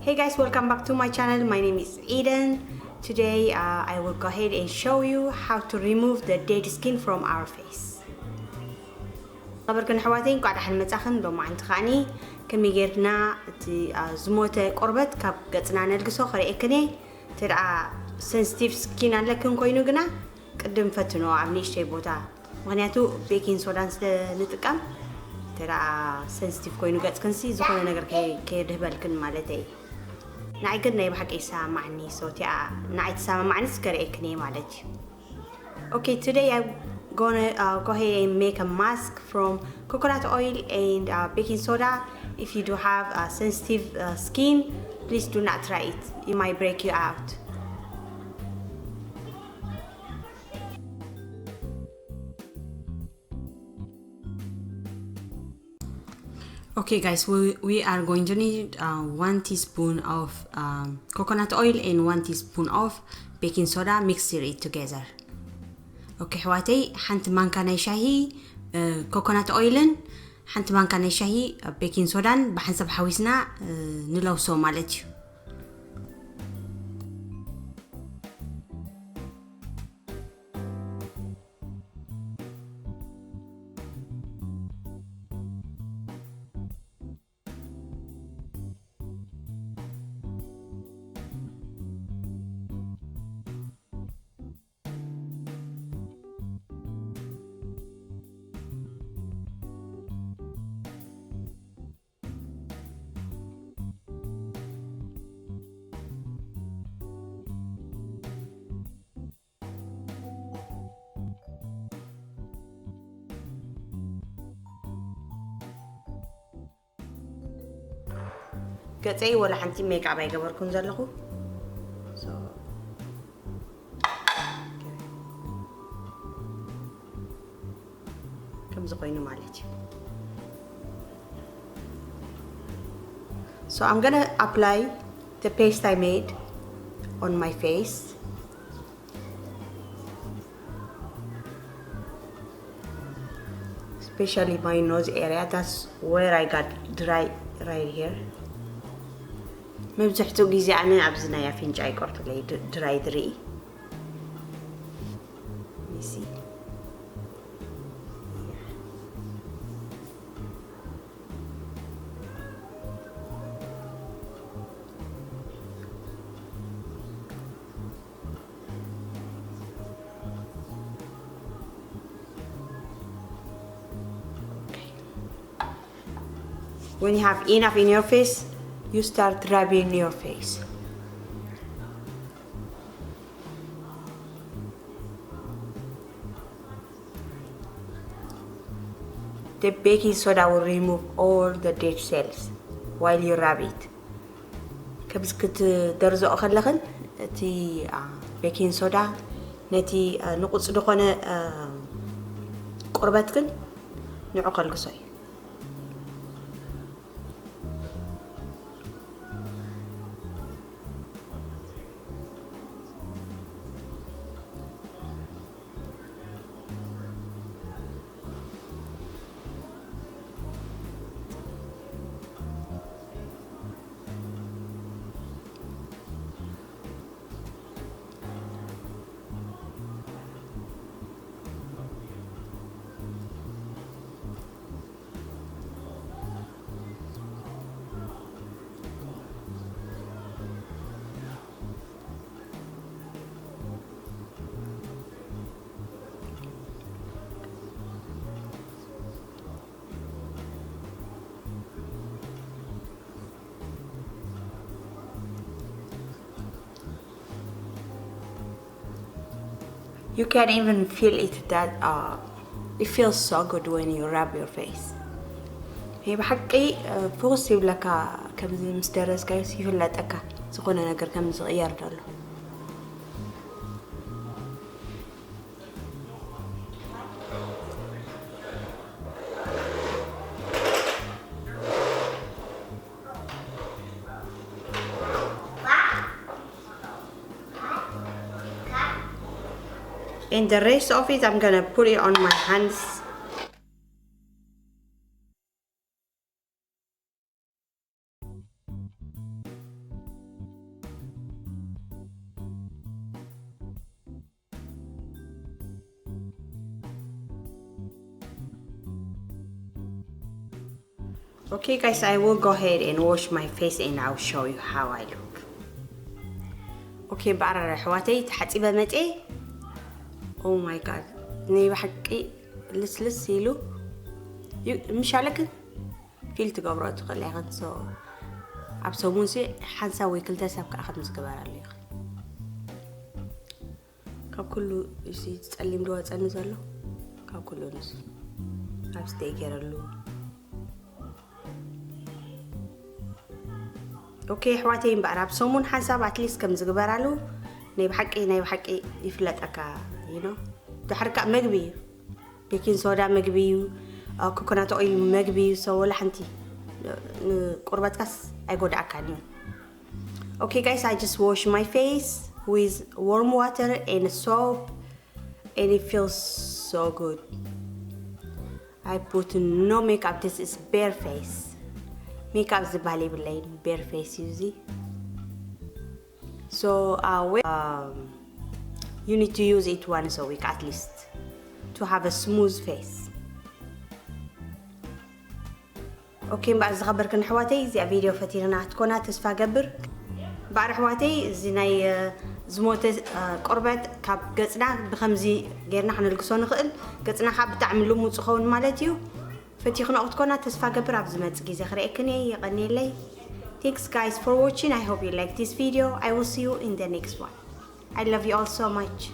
Hey guys, welcome back to my channel. My name is Eden. Today I will go ahead and show you how to remove the dead skin from our face. خبركن حواتين قاعد حن متاخن لو ما عند خاني كمي غيرنا تي زموته قربت كاب قصنا نلقسو خريكني ترى sensitive skin لكن كوينو غنا قدم فتنو عملي شي بوتا مغنياتو بيكين سودان نتقام ترى sensitive كوينو قص كنسي زخونه ነገር كيدهبلكن مالتي نعي قدنا يبحق يسامعني صوتي نعي تسامعني سكريكني مالتي. Okay, today I'm gonna go ahead and make a mask from coconut oil and baking soda. If you do have sensitive skin, please do not try it. It might break you out. Okay guys, we are going to need 1 teaspoon of coconut oil and 1 teaspoon of baking soda. Mix it together. Okay حواتي حنت مانكا ناي شاهي coconut oil حنت مانكا ناي شاهي baking soda بحسب حويسنا نلوثو مالتي. قطعي ولا حنتي ميك اب يقبركم زلخو كم زقينو مالتي. So I'm gonna apply the paste I made on my face. Especially my nose area, that's where I got dry right here. مبزحتو جيزي عنا عبزنا يا فينجاي قرطو لي دراي دري. Let me see. Okay. When you have enough in your face, you start rubbing your face. The baking soda will remove all the dead cells while you rub it. كبس كت درزو أخلخن تي baking soda نتي نقص دخانة قربتكن نعقل قصي. You can even feel it that it feels so good when you rub your face. هي بحقي فوق يبلك كم زي مسترس كايس يفلت أكا سخونة نقدر كم صغير دلو. And the rest of it I'm gonna put it on my hands. Okay guys, I will go ahead and wash my face and I'll show you how I look. Okay, بعرر أحواتي تحسيبها متى. Oh my god, ني بحكي لس يلو. مش عليك. فيل تقبرات خلي أخذ سو. عبسومون سي حنسوي كل تسابق أخذ مسكبار عليه. كاب كله يصير تسلم دوا تسألني زلوا. كاب كله نص. عبس تيجرلو. اوكي حواتي بعرب سومون حساب اتليست كم زغبرالو ني بحقي يفلت اكا تحرك مغبي بيكين صودا مغبي كوكونات اويل مغبي سو ولا حنتي قربت كاس ايغود اكاني. Okay guys, I just wash my face with warm water and soap and it feels so good. I put no makeup. This is bare face. Makeup is valuable bare face usually. So you need to use it once a week at least to have a smooth face. Okay, بعد زخبركن حواتي زي فيديو فتيرنا تكونها تسفى قبر بعد حواتي زيناي زموت قربت كاب قصنا بخمزي غيرنا حنلقسو نخل قصنا خاب تعملو موصخون مالتيو فتيخنا أتكونا تسفى قبر عبزمت جيزة خريقني يغني لي. Thanks guys for watching. I hope you like this video. I will see you in the next one. I love you all so much.